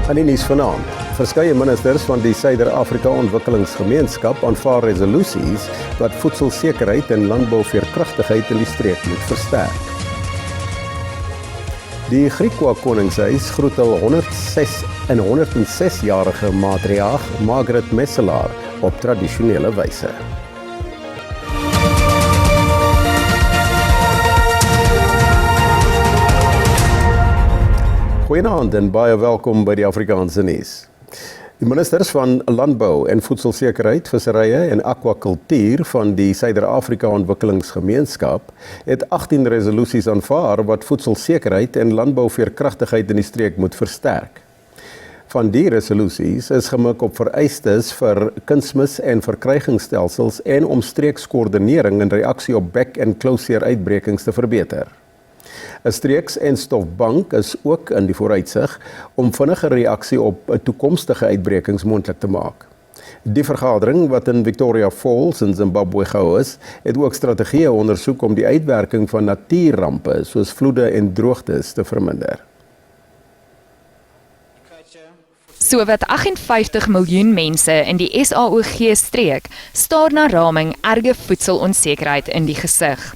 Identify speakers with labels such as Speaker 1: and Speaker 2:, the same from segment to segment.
Speaker 1: Aan die nuus vanaand. Verskeie ministers van die Suider-Afrika Ontwikkelingsgemeenskap aanvaar resolusies wat voedselsekerheid en landbouveerkragtigheid in die streek moet versterk. Die Griekwa Koningshuis groet hul 106-jarige matriarg Margaret Messelaar op tradisionele wyse. Goeienaand en baie welkom by die Afrikaanse nuus. Die ministers van Landbou en Voedselsekerheid, Visserye en Akwakultuur van die Suider-Afrika Ontwikkelingsgemeenskap het 18 resolusies aanvaar wat voedselsekerheid en landbouveerkragtigheid in die streek moet versterk. Van die resolusies is gemik op vereistes vir kunsmis- en verkrygingsstelsels en om streekskoördinering in reaksie op bek- en closure uitbrekings te verbeter. 'n Streeks- en stofbank is ook in die vooruitsig om vinnige reaksie op toekomstige uitbrekings moontlik te maak. Die vergadering wat in Victoria Falls in Zimbabwe gehou is, het ook strategieë ondersoek om die uitwerking van natuurrampe soos vloede en droogtes te verminder.
Speaker 2: Sowat 58 miljoen mense in die SAOG-streek staar na raming erge voedselonsekerheid in die gesig.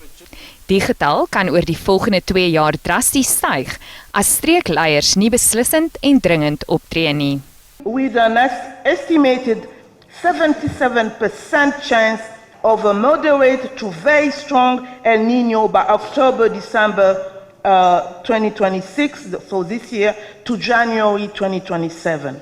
Speaker 2: Die getal kan oor die volgende 2 jaar drasties styg as streekleiers nie beslissend en dringend optree nie.
Speaker 3: With an estimated 77% chance of a moderate to very strong El Niño by October-December 2026, so this year, to January 2027.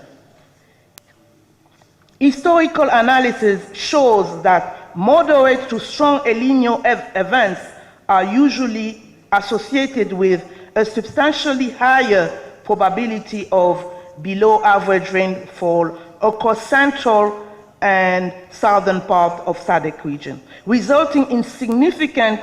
Speaker 3: Historical analysis shows that moderate to strong El Niño events are usually associated with a substantially higher probability of below average rainfall across central and southern part of SADC region, resulting in significant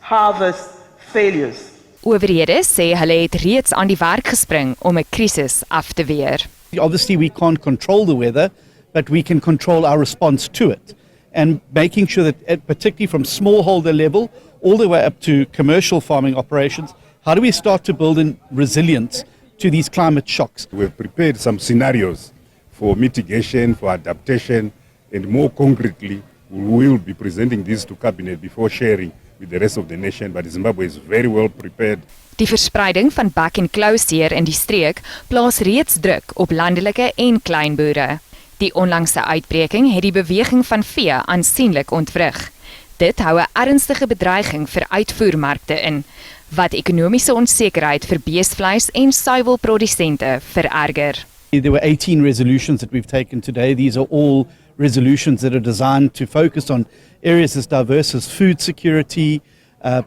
Speaker 3: harvest failures.
Speaker 2: Owerhede sê hulle het reeds aan die werk gespring om 'n krisis af te weer.
Speaker 4: Obviously, we can't control the weather, but we can control our response to it. And making sure that, particularly from smallholder level, all the way up to commercial farming operations, how do we start to build in resilience to these climate shocks?
Speaker 5: We've prepared some scenarios for mitigation, for adaptation, and more concretely, we will be presenting these to Cabinet before sharing with the rest of the nation, but Zimbabwe is very well prepared.
Speaker 2: Die verspreiding van bek- en closure in die streek plaas reeds druk op landelike en kleinboere. Die onlangse uitbreking het die beweging van vee aansienlik ontwrig. Dit hou 'n ernstige bedreiging vir uitvoermarkte in, wat ekonomiese onsekerheid vir beesvleis en suiwelprodusente vererger.
Speaker 4: There were 18 resolutions that we've taken today. These are all resolutions that are designed to focus on areas as diverse as food security,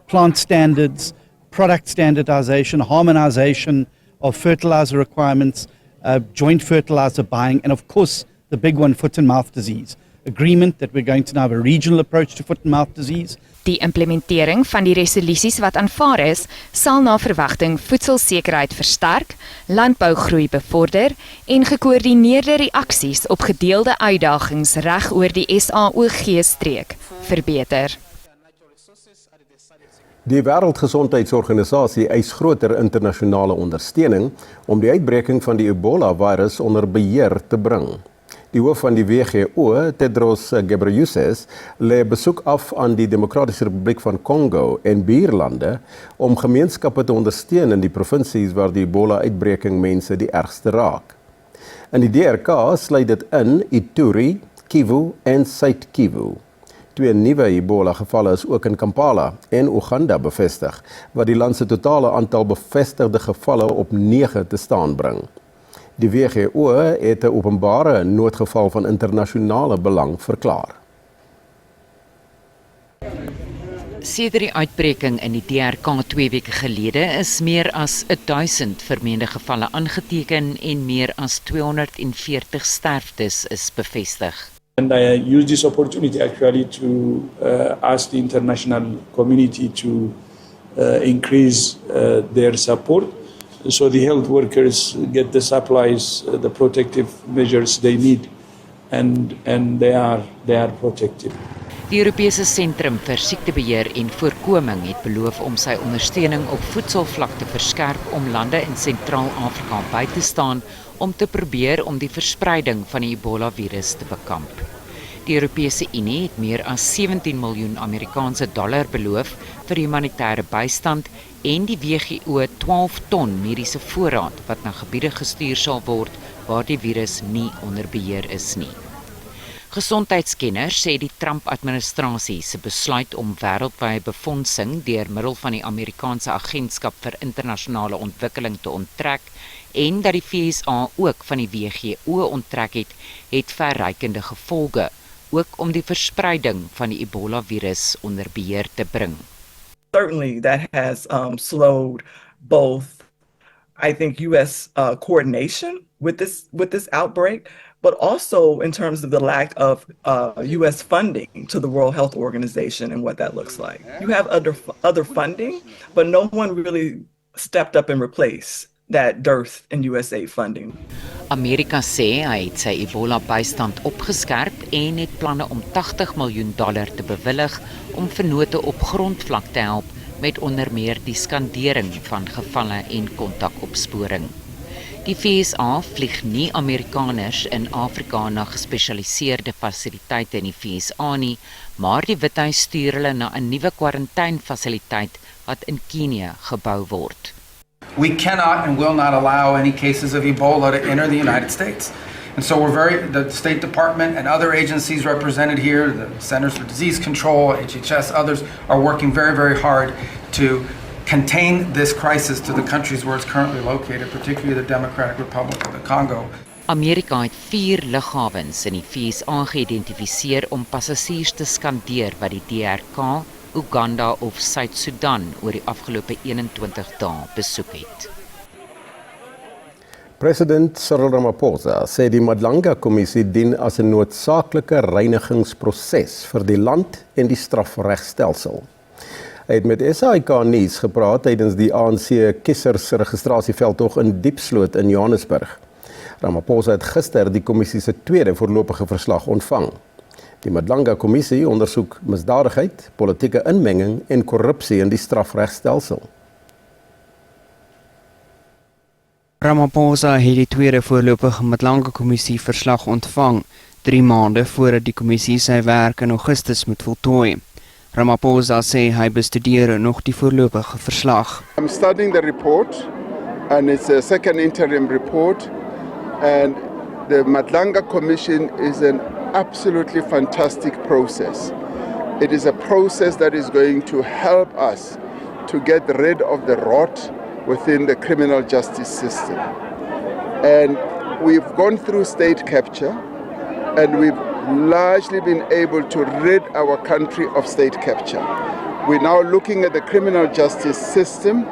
Speaker 4: plant standards, product standardization, harmonization of fertilizer requirements, joint fertilizer buying, and of course, the big one, foot and mouth disease. Agreement that we're going to now have a regional approach to foot and mouth disease.
Speaker 2: Die implementering van die resolusies wat aanvaar is, sal na verwagting voedselsekerheid versterk, landbougroei bevorder en gekoördineerde reaksies op gedeelde uitdagings reg oor die SAOG-streek verbeter.
Speaker 1: Die Wêreldgesondheidsorganisasie eis groter internasionale ondersteuning om die uitbreking van die Ebola-virus onder beheer te bring. Die hoof van die WHO, Tedros Ghebreyesus, lê besoek af aan die Demokratiese Republiek van Kongo en buurlande om gemeenskappe te ondersteun in die provinsies waar die Ebola-uitbreking mense die ergste raak. In die DRK sluit dit in Ituri, Kivu en Suid-Kivu. 2 nuwe Ebola-gevalle is ook in Kampala en Uganda bevestig, wat die land se totale aantal bevestigde gevalle op 9 te staan bring. Die WHO het 'n openbare noodgeval van internasionale belang verklaar.
Speaker 6: Sedert die uitbreking in die DRK 2 weke gelede is meer as 1000 vermeende gevalle aangeteken en meer as 240 sterftes is bevestig.
Speaker 7: And I use this opportunity actually to ask the international community to increase their support so the health workers get the supplies, the protective measures they need, and they are protected.
Speaker 6: Die Europese Sentrum vir Siektebeheer en Voorkoming het beloof om sy ondersteuning op voedselvlak te verskerp om lande in Sentraal-Afrika by te staan om te probeer om die verspreiding van die Ebola-virus te bekamp. Die Europese Unie het meer as 17 miljoen Amerikaanse dollar beloof vir humanitêre bystand en die WGO 12 ton mediese voorraad wat na gebiede gestuur sal word waar die virus nie onder beheer is nie. Gesondheidskenners sê die Trump-administrasie se besluit om wêreldwye befondsing deur middel van die Amerikaanse Agentskap vir Internasionale Ontwikkeling te onttrek en dat die VSA ook van die WGO onttrek het verrykende gevolge, ook om die verspreiding van die Ebola-virus onder beheer te bring.
Speaker 8: Certainly that has slowed both, I think, U.S. Coordination with this outbreak, but also in terms of the lack of U.S. funding to the World Health Organization and what that looks like. You have other funding, but no one really stepped up and replaced that dearth in USA funding.
Speaker 6: Amerika sê hy het sy Ebola-bystand opgeskerp en het planne om $80 miljoen te bewillig om vennote op grondvlak te help met onder meer die skandering van gevalle en kontakopsporing. Die VSA vlieg nie Amerikaners in Afrika na gespesialiseerde fasiliteite in die VSA nie, maar die Withuis stuur hulle na 'n nuwe kwarantainfasiliteit wat in Kenia gebou word.
Speaker 9: We cannot and will not allow any cases of Ebola to enter the United States. And so the State Department and other agencies represented here, the Centers for Disease Control, HHS, others, are working very, very hard to contain this crisis to the countries where it's currently located, particularly the Democratic Republic of the Congo.
Speaker 6: Amerika het 4 lughawens in die VSA geïdentifiseer om passasiers te skandeer wat die DRK, Uganda of Suid-Sudan oor die afgelope 21 dae besoek het.
Speaker 1: President Cyril Ramaphosa sê die Madlanga-kommissie dien as 'n noodsaaklike reinigingsproses vir die land en die strafregstelsel. Hy het met SAIK nuus gepraat tydens die ANC kiesers registrasieveldtog in Diepsloot in Johannesburg. Ramaphosa het gister die kommissie se tweede voorlopige verslag ontvang. Die Madlanga-kommissie ondersoek misdadigheid, politieke inmenging en korrupsie in die strafregstelsel.
Speaker 10: Ramaphosa het die tweede voorlopige Madlanga-kommissie verslag ontvang, 3 maande voordat die kommissie sy werk in Augustus moet voltooi. Ramaphosa sê hy bestudeer nog die voorlopige verslag.
Speaker 11: I'm studying the report and it's a second interim report and the Madlanga Commission is an absolutely fantastic process. It is a process that is going to help us to get rid of the rot within the criminal justice system. And we've gone through state capture and we've largely been able to rid our country of state capture. We're now looking at the criminal justice system,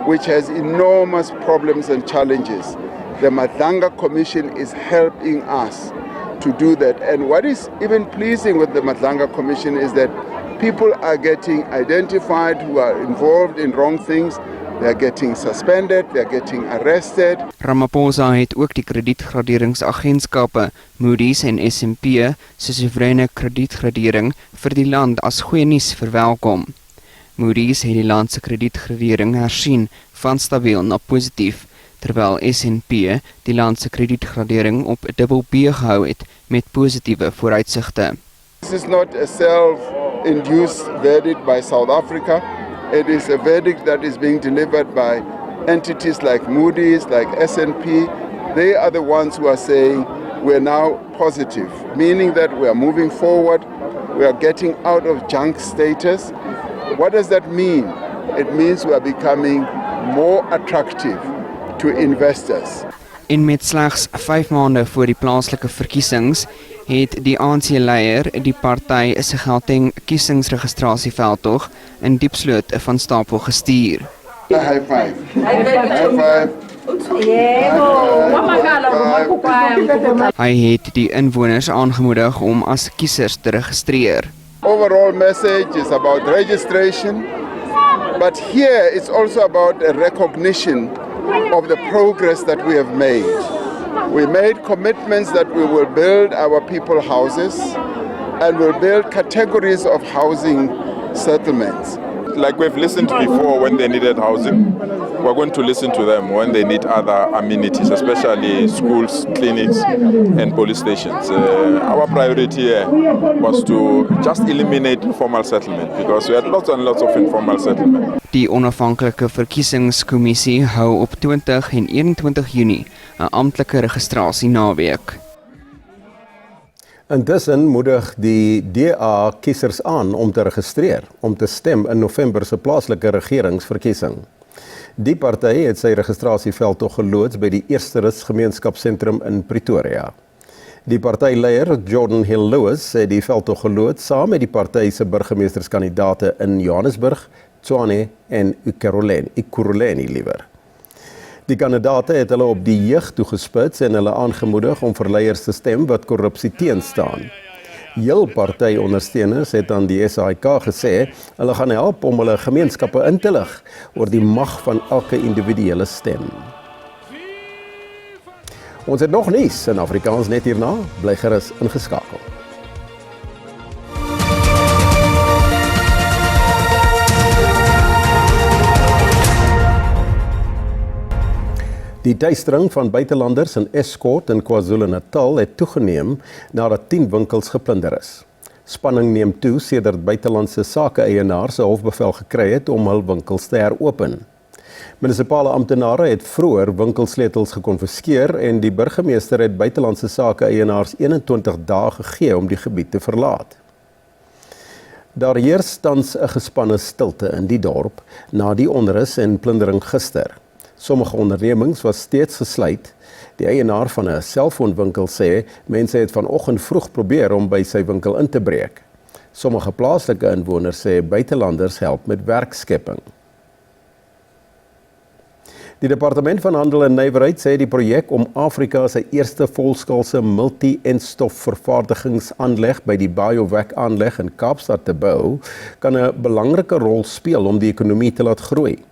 Speaker 11: which has enormous problems and challenges. The Madlanga Commission is helping us to do that. And what is even pleasing with the Madlanga Commission is that people are getting identified who are involved in wrong things. They're getting suspended, they're getting arrested.
Speaker 10: Ramaphosa het ook die kredietgraderingsagentskappe Moody's en S&P se soewereine kredietgradering vir die land as goeie nuus verwelkom. Moody's het die land se kredietgradering hersien van stabiel na positief, terwyl S&P die land se kredietgradering op BB gehou het met positiewe vooruitsigte.
Speaker 11: This is not a self-induced verdict by South Africa. It is a verdict that is being delivered by entities like Moody's, like S&P. They are the ones who are saying we're now positive, meaning that we are moving forward, we are getting out of junk status. What does that mean? It means we are becoming more attractive to investors.
Speaker 10: En met slegs 5 maande voor die plaaslike verkiesings het die ANC-leier die party se Gauteng kiesingsregistrasieveldtog in Diepsloot van stapel gestuur.
Speaker 11: High five. High five.
Speaker 10: Hy het die inwoners aangemoedig om as kiesers te registreer.
Speaker 11: Overall message is about registration, but here it's also about a recognition of the progress that we have made. We made commitments that we will build our people houses and we'll build categories of housing settlements.
Speaker 12: like we've listened before when they needed housing, we're going to listen to them when they need other amenities, especially schools, clinics, and police stations. Our priority here was to just eliminate informal settlement because we had lots and lots of informal settlement.
Speaker 10: Die onafhanklike verkiesingskommissie hou op 20 en 21 Junie 'n amptelike registrasie naweek.
Speaker 1: Intussen moedig die DA kiesers aan om te registreer om te stem in November se plaaslike regeringsverkiesing. Die party het sy registrasieveldtog geloods by die Eersterus Gemeenskapsentrum in Pretoria. Die partyleier Jordan Hill Lewis het die veldtog geloods saam met die party se burgemeesterskandidaate in Johannesburg, Tshwane en Ekurhuleni liewer. Die kandidaate het hulle op die jeug toegespits en hulle aangemoedig om vir leiers te stem wat korrupsie teenstaan. Heel partyondersteuners het aan die SAIK gesê hulle gaan help om hulle gemeenskappe in te lig oor die mag van elke individuele stem. Ons het nog nuus in Afrikaans net hierna, bly gerus ingeskakel. Die tuistering van buitelanders in Escort in KwaZulu-Natal het toegeneem nadat 10 winkels geplunder is. Spanning neem toe sedert buitelandse sake-eienaars 'n hofbevel gekry het om hul winkels te heropen. Munisipale amptenare het vroeër winkelsleutels gekonfiskeer en die burgemeester het buitelandse sake-eienaars 21 dae gegee om die gebied te verlaat. Daar heers tans 'n gespanne stilte in die dorp na die onrus en plundering gister. Sommige ondernemings was steeds gesluit. Die eienaar van 'n selfoonwinkel sê mense het vanoggend vroeg probeer om by sy winkel in te breek. Sommige plaaslike inwoners sê buitelanders help met werkskepping. Die Departement van Handel en Nywerheid sê die projek om Afrika se eerste volskaalse multi-enstofvervaardigingsaanleg by die BioVac-aanleg in Kaapstad te bou, kan 'n belangrike rol speel om die ekonomie te laat groei.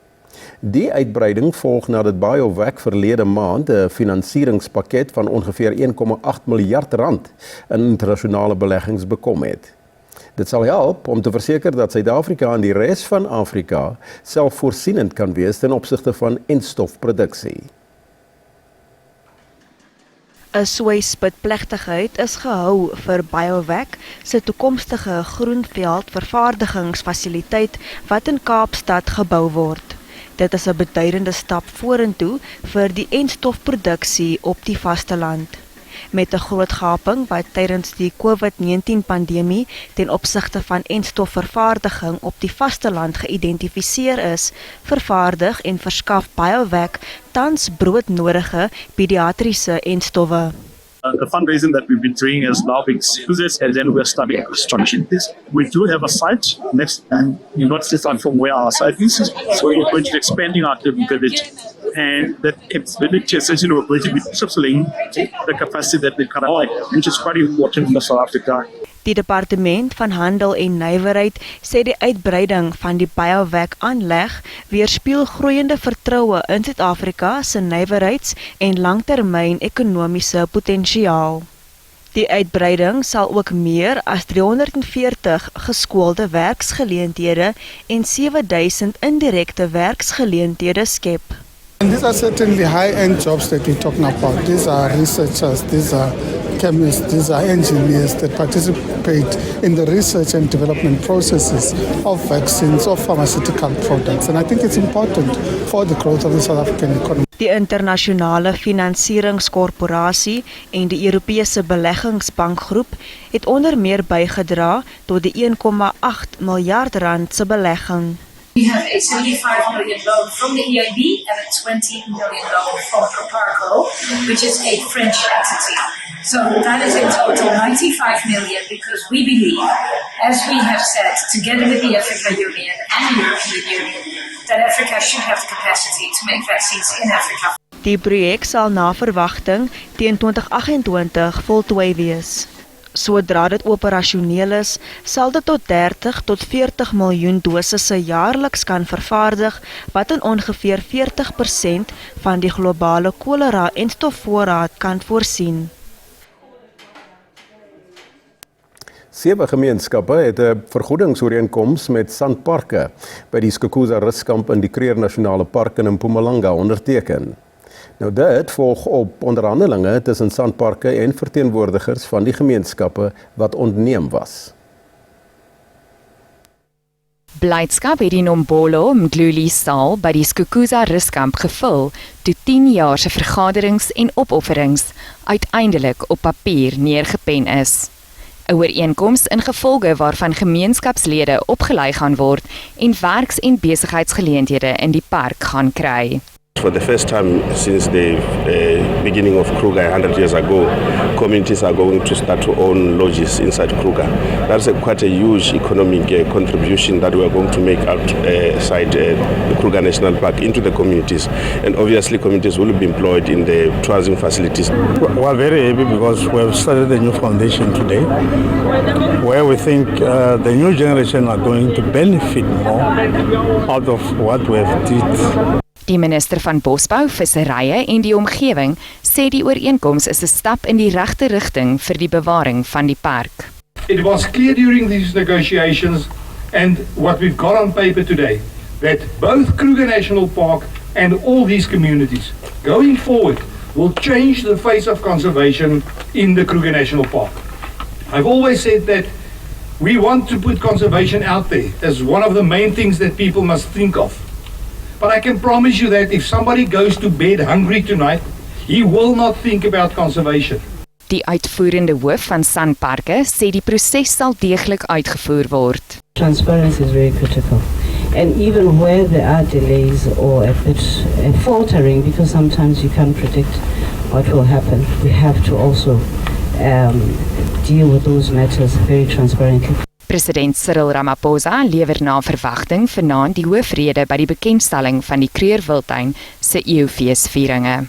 Speaker 1: Die uitbreiding volg nadat BioVac verlede maand 'n finansieringspakket van ongeveer 1,8 miljard rand in internasionale beleggings bekom het. Dit sal help om te verseker dat Suid-Afrika en die res van Afrika selfvoorsienend kan wees ten opsigte van enstofproduksie.
Speaker 13: 'n soeispitplegtigheid is gehou vir BioVac se toekomstige groenveld-vervaardigingsfasiliteit wat in Kaapstad gebou word. Dit is 'n beduidende stap vorentoe vir die enstofproduksie op die vasteland. Met 'n groot gaping wat tydens die COVID-19-pandemie ten opsigte van enstofvervaardiging op die vasteland geïdentifiseer is, vervaardig en verskaf BioVac tans broodnodige pediatriese enstowwe.
Speaker 14: The fundraising that we've been doing is now being used, and then we're starting construction. We do have a site next, and not distant from where our site is, so we're going to be expanding our capability. And that capability essentially we're going to be tripling the capacity that we currently have, which is quite important for South Africa.
Speaker 13: Die Departement van Handel en Nywerheid sê die uitbreiding van die BioVac-aanleg weerspieël groeiende vertroue in Suid-Afrika se nywerheids- en langtermyn ekonomiese potensiaal. Die uitbreiding sal ook meer as 340 geskoolde werksgeleenthede en 7000 indirekte werksgeleenthede skep.
Speaker 15: And these are certainly high-end jobs that we're talking about. These are researchers, these are chemists, these are engineers that participate in the research and development processes of vaccines, of pharmaceutical products. And I think it's important for the growth of the South African economy.
Speaker 13: Die internasionale finansieringskorporasie en die Europese beleggingsbankgroep het onder meer bygedra tot die 1,8 miljard rand se belegging.
Speaker 16: We have a 75 million loan from the EIB and a 20 million loan from Proparco, which is a French entity. So that is in total 95 million because we believe, as we have said, together with the African Union and the European Union, that Africa should have the capacity to make vaccines in Africa.
Speaker 13: Die projek sal na verwagting teen 2028 voltooi wees. Sodra dit operasioneel is, sal dit tot 30 tot 40 miljoen dosisse jaarliks kan vervaardig, wat in ongeveer 40% van die globale kolera-enstofvoorraad kan voorsien.
Speaker 1: 7 gemeenskappe het 'n vergoedingsooreenkoms met Sanparke by die Skukuza Ruskamp in die Kruger Nasionale Park in Mpumalanga onderteken. Nou dit volg op onderhandelinge tussen Sanparke en verteenwoordigers van die gemeenskappe wat ontneem was.
Speaker 2: Blydskap het die Nombolo Mdluli saal by die Skukuza Ruskamp gevul toe 10 jaar se vergaderings en opofferings uiteindelik op papier neergepen is. 'n Ooreenkoms ingevolge waarvan gemeenskapslede opgelei gaan word en werks- en besigheidsgeleenthede in die park gaan kry.
Speaker 17: For the first time since the beginning of Kruger 100 years ago, communities are going to start to own lodges inside Kruger. That's quite a huge economic contribution that we are going to make outside the Kruger National Park into the communities. And obviously communities will be employed in the tourism facilities.
Speaker 18: We are very happy because we have started a new foundation today where we think the new generation are going to benefit more out of what we have did.
Speaker 2: Die minister van Bosbou, Visserye en die omgewing sê die ooreenkoms is 'n stap in die regte rigting vir die bewaring van die park.
Speaker 19: It was clear during these negotiations and what we've got on paper today that both Kruger National Park and all these communities going forward will change the face of conservation in the Kruger National Park. I've always said that we want to put conservation out there as one of the main things that people must think of. But I can promise you that if somebody goes to bed hungry tonight, he will not think about conservation.
Speaker 2: Die uitvoerende hoof van Sanparke sê die proses sal deeglik uitgevoer word.
Speaker 20: Transparency is very critical. And even where there are delays or a bit faltering, because sometimes you can't predict what will happen, we have to also deal with those matters very transparently.
Speaker 2: President Cyril Ramaphosa lewer na verwagting vanaand die hoofrede by die bekendstelling van die Kruger Wildtuin se eeufeesvieringe.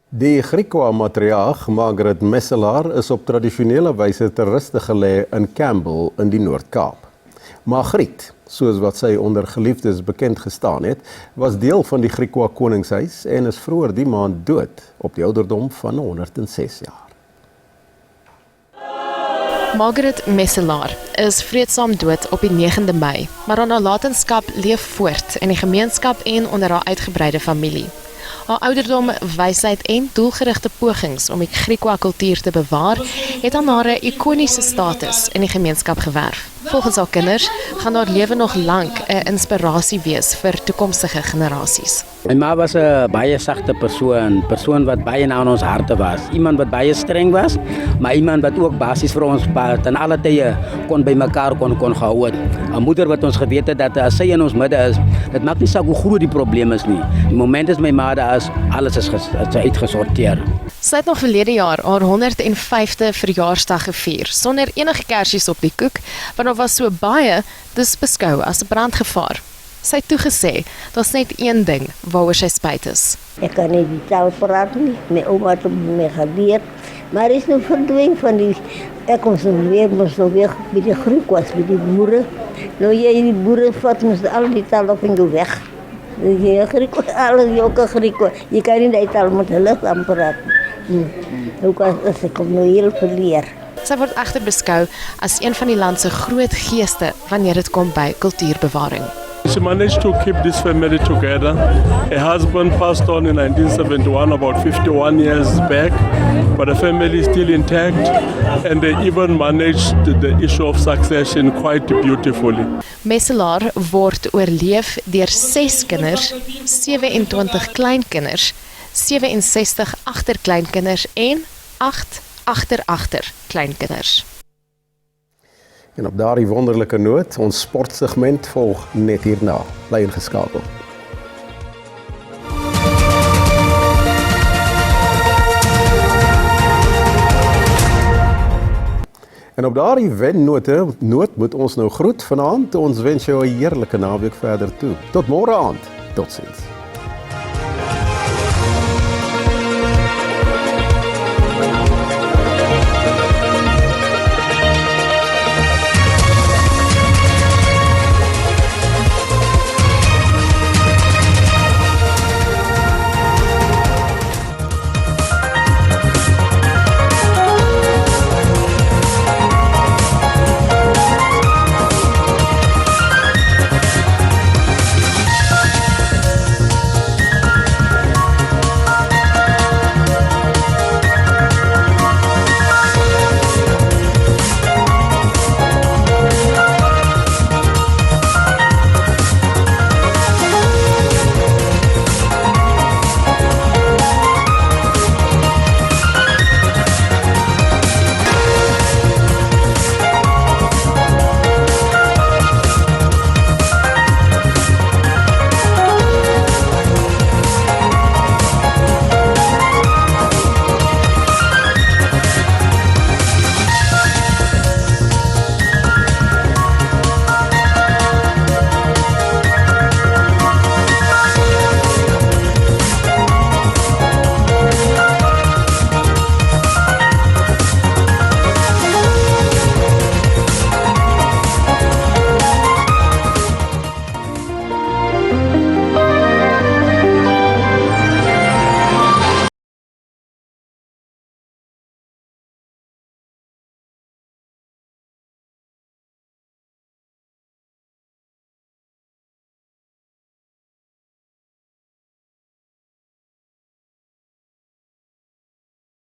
Speaker 1: Die Griekwa matriarg Margaret Messelaar is op tradisionele wyse ter ruste gelê in Campbell in die Noord-Kaap. Margriet, soos wat sy onder geliefdes bekend gestaan het, was deel van die Griekwa koningshuis en is vroeër die maand dood op die ouderdom van 106 jaar.
Speaker 21: Margaret Messelaar is vreedsaam dood op die 9de Mei, maar haar nalatenskap leef voort in die gemeenskap en onder haar uitgebreide familie. Haar ouderdom, wysheid en doelgerigte pogings om die Griekwa kultuur te bewaar, het aan haar 'n ikoniese status in die gemeenskap gewerf. Volgens haar kinders gaan haar lewe nog lank 'n inspirasie wees vir toekomstige generasies.
Speaker 22: My ma was 'n baie sagte persoon wat baie na ons harte was. Iemand wat baie streng was, maar iemand wat ook basies vir ons ten alle tye kon by mekaar kon gehou het. 'n Moeder wat ons geweet het dat as sy in ons midde is, dit maak nie saak hoe groot die probleem is nie. Die moment is my ma daar is, alles is uitgesorteer.
Speaker 21: Sy het nog verlede jaar haar 105de verjaarsdag gevier, sonder enige kersies op die koek, want daar was so baie, dis beskou as 'n brandgevaar. Sy het toegesê, daar's net een ding waaroor sy spyt is.
Speaker 23: Ek kan nie die taal praat nie, my ouma het my geleer, maar is nou verdwyn van die, ek moes nou weer by die Griekwas, by die boere. Nou jy die boere vat, moes al die taal op en jou weg. Die Griekwas, alles jokke Griekwas, jy kan nie die taal met hulle aan praat. Ook as ek kom nou heel verleer.
Speaker 21: Sy word egter beskou as een van die land se groot geeste wanneer dit kom by kultuurbewaring.
Speaker 24: She managed to keep this family together. Her husband passed on in 1971, about 51 years back, but the family is still intact, and they even managed the issue of succession quite beautifully.
Speaker 21: Messelaar word oorleef deur 6 kinders, 27 kleinkinders, 67 agterkleinkinders en 8 agter-agterkleinkinders.
Speaker 1: En op daardie wonderlike noot, ons sportsegment volg net hierna. Bly ingeskakel. En op daardie wennoot moet ons nou groet vanaand. Ons wens jou 'n heerlike naweek verder toe. Tot môre aand. Totsiens.